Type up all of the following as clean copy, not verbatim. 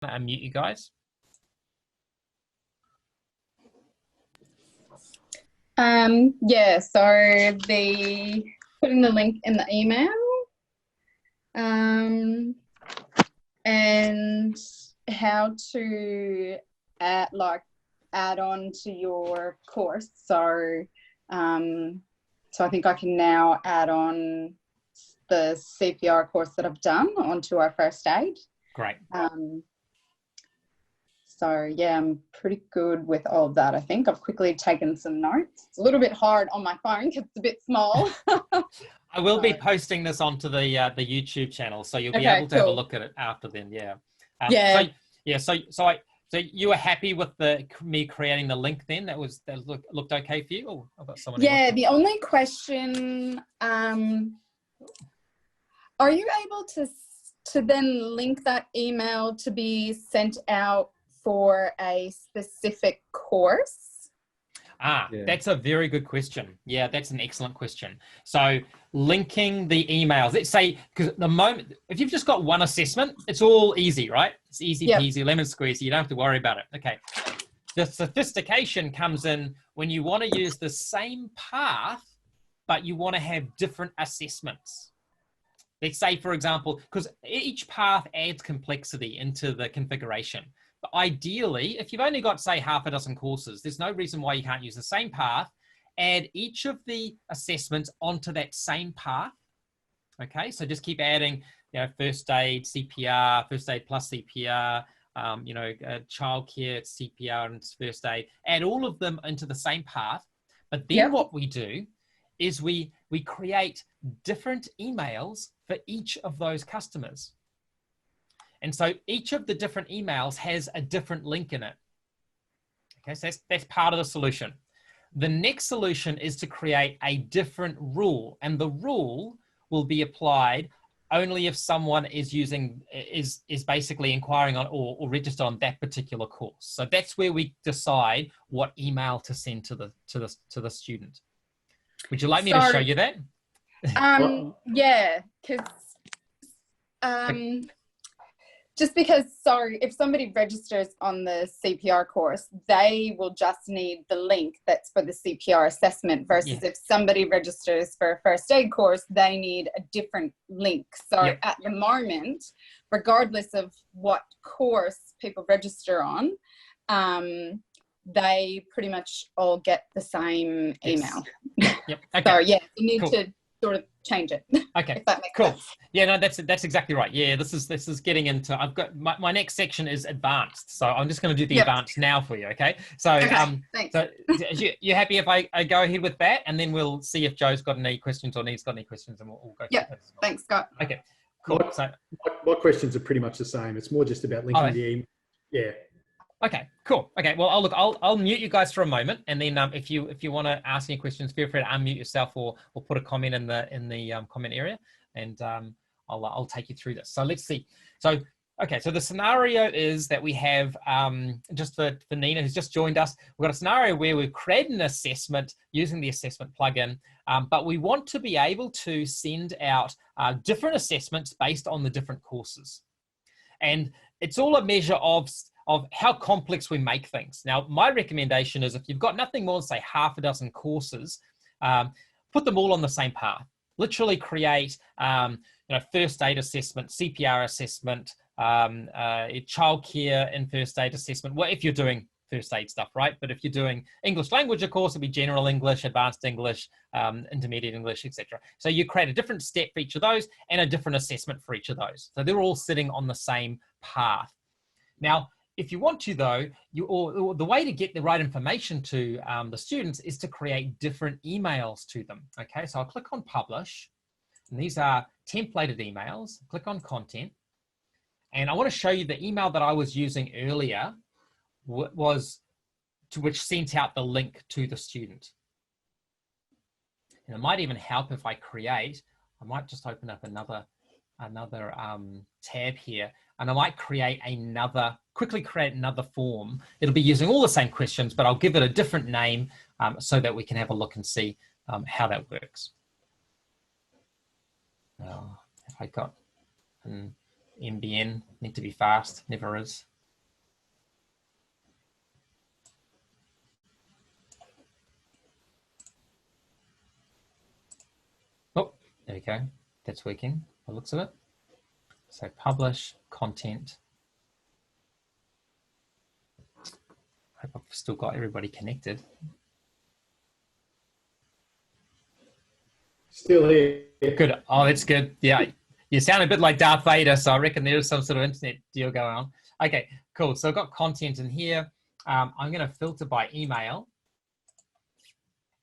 Unmute you guys. Yeah, so putting the link in the email, and how to add on to your course. So I think I can now add on the CPR course that I've done onto our first aid. Great. So yeah, I'm pretty good with all of that. I think I've quickly taken some notes. It's a little bit hard on my phone because it's a bit small. I will be posting this onto the YouTube channel, so you'll be able to have a look at it after then. Yeah. So you were happy with me creating the link then? That looked okay for you? Or I've got someone. Yeah. The only question, are you able to then link that email to be sent out for a specific course? That's a very good question. Yeah, that's an excellent question. So linking the emails, let's say, because at the moment, if you've just got one assessment, it's all easy, right? It's easy peasy, lemon squeezy. You don't have to worry about it. Okay. The sophistication comes in when you want to use the same path, but you want to have different assessments. Let's say, for example, because each path adds complexity into the configuration. But ideally, if you've only got, say, half a dozen courses, there's no reason why you can't use the same path, add each of the assessments onto that same path. Okay, so just keep adding, first aid, CPR, first aid plus CPR, childcare, CPR and first aid. Add all of them into the same path. But then what we do is we create different emails for each of those customers. And so each of the different emails has a different link in it. Okay, so that's part of the solution. The next solution is to create a different rule, and the rule will be applied only if someone is basically inquiring on or registered on that particular course. So that's where we decide what email to send to the student. Would you like me to show you that? Yeah, because just because, if somebody registers on the CPR course, they will just need the link that's for the CPR assessment versus if somebody registers for a first aid course, they need a different link. So at the moment, regardless of what course people register on, they pretty much all get the same email. Okay. So you need to sort of change it. Okay, if that makes sense. Yeah, no, that's exactly right. Yeah, this is getting into, I've got my next section is advanced. So I'm just going to do the advanced now for you. Okay. So, thanks. So you happy if I go ahead with that, and then we'll see if Joe's got any questions or Neve's got any questions, and we'll go. Yeah. Thanks, Scott. Okay. Cool. My questions are pretty much the same. It's more just about linking the email. Yeah. Okay, cool. Okay, well, I'll mute you guys for a moment, and then if you want to ask any questions, feel free to unmute yourself or put a comment in the comment area, and I'll take you through this. So let's see. So so the scenario is that we have just for Nina, who's just joined us, we've got a scenario where we've created an assessment using the assessment plugin, but we want to be able to send out different assessments based on the different courses, and it's all a measure of how complex we make things. Now, my recommendation is if you've got nothing more than, say, half a dozen courses, put them all on the same path. Literally create, first aid assessment, CPR assessment, childcare and first aid assessment. Well, if you're doing first aid stuff, right? But if you're doing English language, of course, it'll be general English, advanced English, intermediate English, etc. So you create a different step for each of those and a different assessment for each of those. So they're all sitting on the same path. Now, if you want to, though, the way to get the right information to the students is to create different emails to them. Okay, so I'll click on Publish, and these are templated emails. Click on Content, and I want to show you the email that I was using earlier, which sent out the link to the student. And it might even help if I might just open up another tab here, and I might quickly create another form. It'll be using all the same questions, but I'll give it a different name so that we can have a look and see how that works. Now, if I got an MBN, need to be fast, never is. There we go. That's working by the looks of it. So publish content. I hope I've still got everybody connected. Still here. Good. Oh, that's good. Yeah, you sound a bit like Darth Vader, so I reckon there is some sort of internet deal going on. Okay, cool. So I've got content in here. I'm going to filter by email.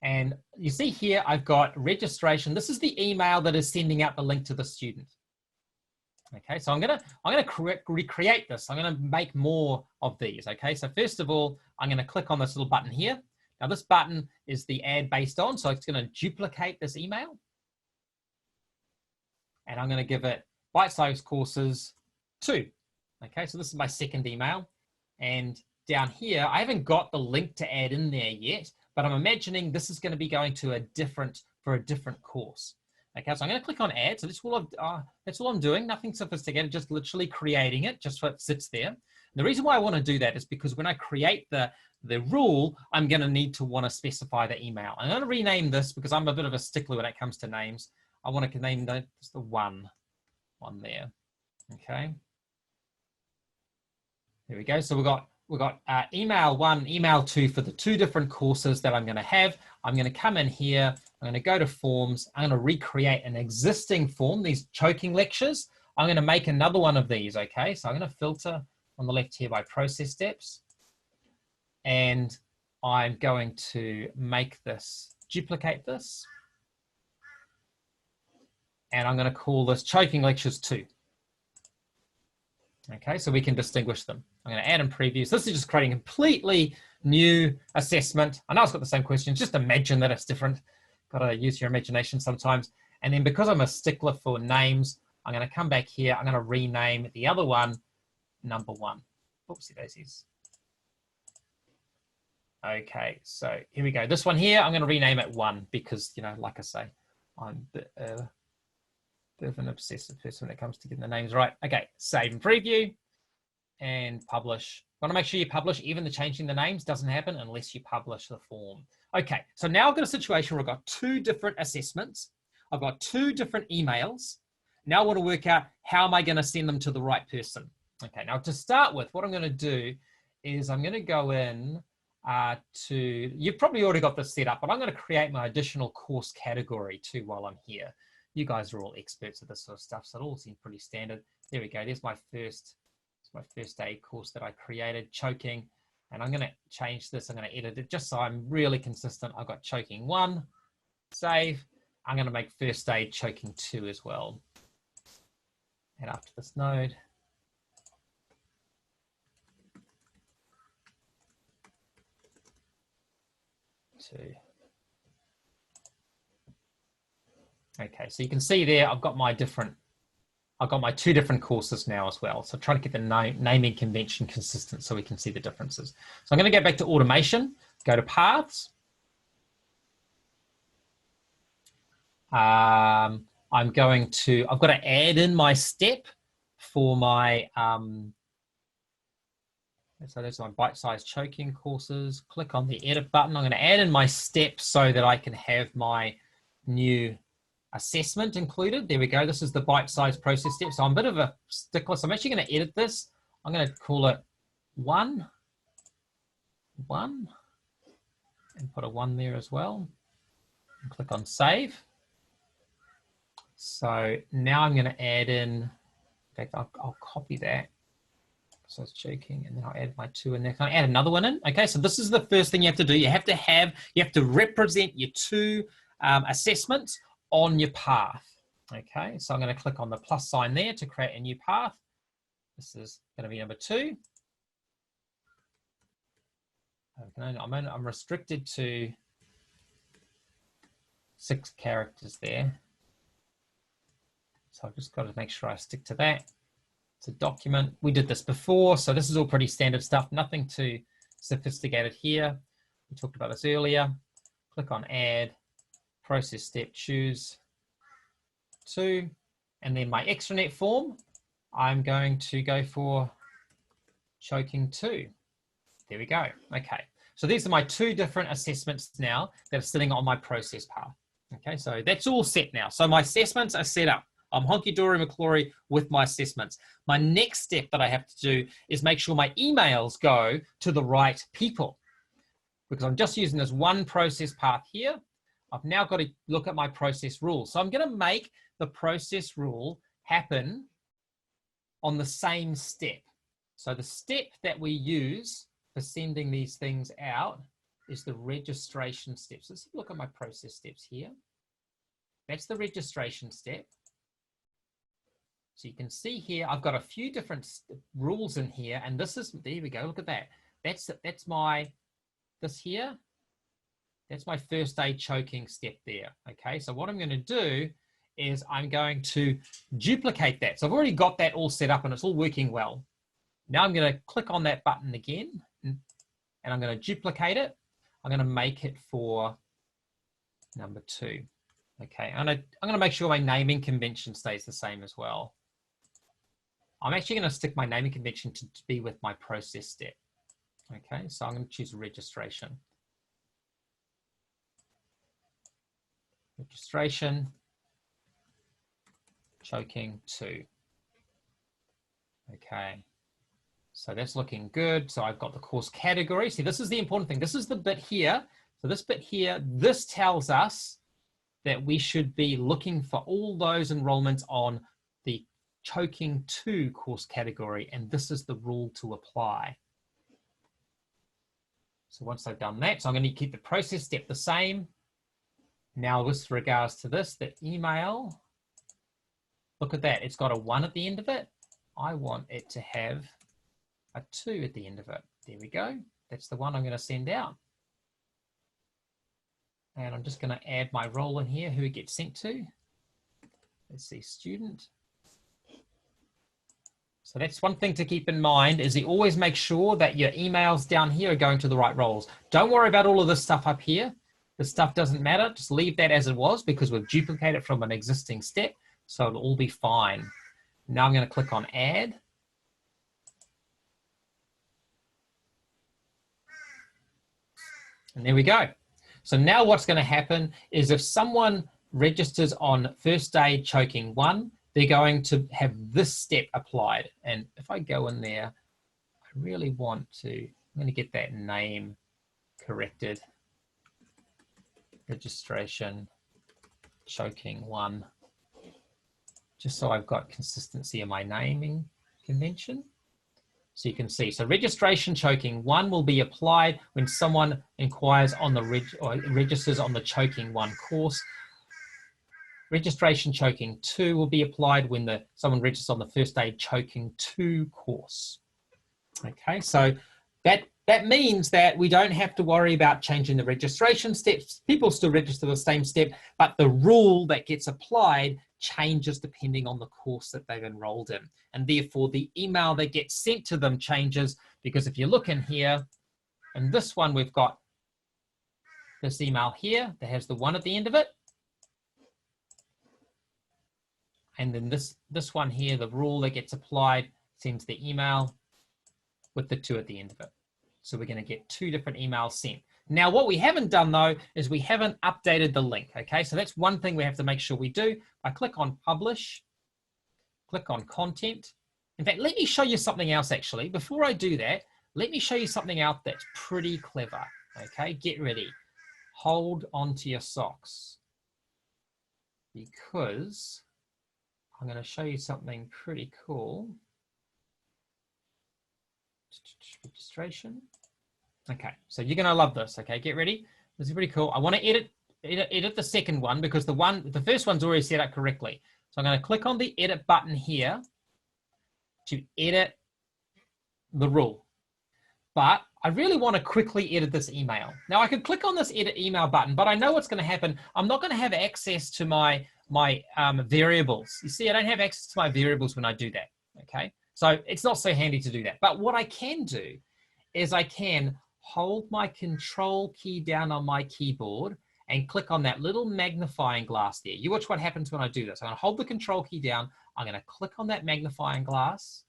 And you see here, I've got registration. This is the email that is sending out the link to the student. Okay, so I'm gonna recreate this. I'm gonna make more of these. Okay, so first of all, I'm gonna click on this little button here. Now this button is the ad based on, so it's gonna duplicate this email. And I'm gonna give it bite-sized courses 2. Okay, so this is my second email. And down here, I haven't got the link to add in there yet, but I'm imagining this is gonna be going to a different course. Okay, so I'm going to click on add. So that's all I'm doing. Nothing sophisticated, just literally creating it just so it sits there. And the reason why I want to do that is because when I create the rule, I'm going to want to specify the email. I'm going to rename this because I'm a bit of a stickler when it comes to names. I want to name just the one there. Okay. There we go. So we've got email 1, email 2 for the 2 different courses that I'm going to have. I'm going to come in here. I'm going to go to forms. I'm going to recreate an existing form, these choking lectures. I'm going to make another one of these, okay? So I'm going to filter on the left here by process steps. And I'm going to make this, duplicate this. And I'm going to call this choking lectures 2. Okay, so we can distinguish them. I'm going to add in previews. This is just creating a completely new assessment. I know it's got the same questions, just imagine that it's different. Got to use your imagination sometimes. And then because I'm a stickler for names, I'm going to come back here. I'm going to rename the other one number 1. Oopsie daisies. Okay, so here we go. This one here, I'm going to rename it 1 because, you know, like I say, I'm a bit of an obsessive person when it comes to getting the names right. Okay, save and preview and publish. Want to make sure you publish. Even the changing the names doesn't happen unless you publish the form. Okay, so now I've got a situation where I've got 2 different assessments. I've got 2 different emails. Now I want to work out how am I going to send them to the right person. Okay, now to start with, what I'm going to do is I'm going to go in you've probably already got this set up, but I'm going to create my additional course category too while I'm here. You guys are all experts at this sort of stuff, so it all seems pretty standard. There we go. There's my first aid course that I created, choking. And I'm going to change this. I'm going to edit it just so I'm really consistent. I've got choking 1, save. I'm going to make first aid choking 2 as well. And up to this node. 2. Okay, so you can see there, I've got my 2 different courses now as well. So trying to get the naming convention consistent so we can see the differences. So I'm going to go back to automation, go to paths. I've got to add in my step for my, so those are my bite-sized choking courses. Click on the edit button. I'm going to add in my step so that I can have my new assessment included. There we go. This is the bite-sized process step. So I'm a bit of a stickler. So I'm actually going to edit this. I'm going to call it 1, and put a 1 there as well. And click on save. So now I'm going to add in fact, I'll copy that. So it's choking, and then I'll add my 2 in there. Can I add another one in? Okay, so this is the first thing you have to do. You have to represent your 2 assessments on your path. Okay, so I'm going to click on the plus sign there to create a new path. This is going to be number 2. I'm restricted to 6 characters there. So I've just got to make sure I stick to that. It's a document. We did this before, so this is all pretty standard stuff. Nothing too sophisticated here. We talked about this earlier. Click on add, process step, choose 2. And then my extranet form, I'm going to go for choking 2. There we go. Okay. So these are my 2 different assessments now that are sitting on my process path. Okay, so that's all set now. So my assessments are set up. I'm honky-dory McClory with my assessments. My next step that I have to do is make sure my emails go to the right people, because I'm just using this one process path here. I've now got to look at my process rule. So I'm going to make the process rule happen on the same step. So the step that we use for sending these things out is the registration steps. Let's look at my process steps here. That's the registration step. So you can see here, I've got a few different rules in here, and this is, there we go, look at that. That's my, this here, that's my first aid choking step there, okay? So what I'm gonna do is I'm going to duplicate that. So I've already got that all set up and it's all working well. Now I'm gonna click on that button again, and I'm gonna duplicate it. I'm gonna make it for number 2, okay? And I'm gonna make sure my naming convention stays the same as well. I'm actually going to stick my naming convention to be with my process step. Okay, so I'm going to choose registration. Registration, choking 2. Okay, so that's looking good. So I've got the course category. See, this is the important thing. This is the bit here. So this bit here, this tells us that we should be looking for all those enrollments on the choking 2 course category, and this is the rule to apply. So once I've done that, so I'm going to keep the process step the same. Now with regards to this, the email, look at that, it's got a 1 at the end of it. I want it to have a 2 at the end of it. There we go. That's the one I'm going to send out. And I'm just going to add my role in here, who it gets sent to. Let's see, student. So that's one thing to keep in mind, is you always make sure that your emails down here are going to the right roles. Don't worry about all of this stuff up here. This stuff doesn't matter. Just leave that as it was, because we've duplicated from an existing step. So it'll all be fine. Now I'm going to click on add. And there we go. So now what's going to happen is if someone registers on first aid choking 1, they're going to have this step applied. And if I go in there, I really want to, I'm going to get that name corrected. Registration, choking 1, just so I've got consistency in my naming convention. So you can see, so registration choking 1 will be applied when someone inquires on the registers on the choking 1 course. Registration choking 2 will be applied when someone registers on the first aid choking 2 course. Okay, so that means that we don't have to worry about changing the registration steps. People still register the same step, but the rule that gets applied changes depending on the course that they've enrolled in. And therefore the email that gets sent to them changes, because if you look in here, in this one, we've got this email here that has the 1 at the end of it. And then this one here, the rule that gets applied sends the email with the 2 at the end of it. So we're going to get 2 different emails sent. Now, what we haven't done though, is we haven't updated the link. Okay, so that's one thing we have to make sure we do. I click on publish, click on content. In fact, let me show you something else actually. Before I do that, let me show you something else that's pretty clever. Okay, get ready. Hold on to your socks, because I'm going to show you something pretty cool. Registration. Okay, so you're going to love this. Okay, get ready. This is pretty cool. I want to edit the second one, because the first one's already set up correctly. So I'm going to click on the edit button here to edit the rule. But I really want to quickly edit this email. Now I could click on this edit email button, but I know what's going to happen. I'm not going to have access to my variables. You see, I don't have access to my variables when I do that. Okay, so it's not so handy to do that. But what I can do is I can hold my control key down on my keyboard and click on that little magnifying glass there. You watch what happens when I do this. I'm going to hold the control key down. I'm going to click on that magnifying glass,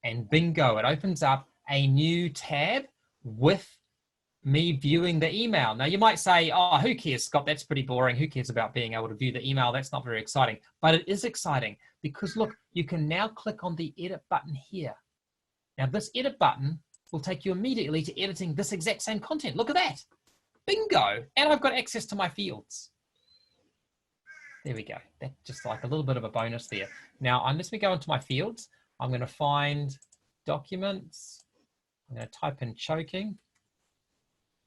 and bingo, it opens up a new tab with me viewing the email. Now you might say, oh, who cares, Scott? That's pretty boring. Who cares about being able to view the email? That's not very exciting. But it is exciting because look, you can now click on the edit button here. Now this edit button will take you immediately to editing this exact same content. Look at that. Bingo. And I've got access to my fields. There we go. That's just like a little bit of a bonus there. Now, let me go into my fields. I'm going to find documents. I'm going to type in choking.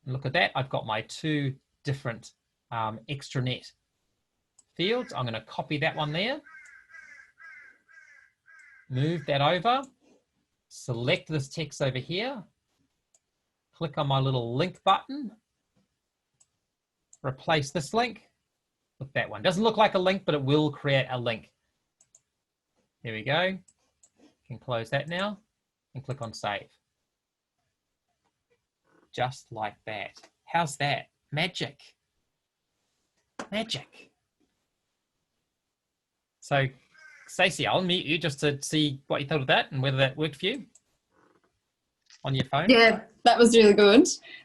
And look at that. I've got my 2 different extranet fields. I'm going to copy that one there. Move that over. Select this text over here. Click on my little link button. Replace this link with that one. Doesn't look like a link, but it will create a link. There we go. You can close that now and click on save. Just like that. How's that? Magic. Magic. So, Stacey, I'll mute you just to see what you thought of that and whether that worked for you on your phone. Yeah, that was really good.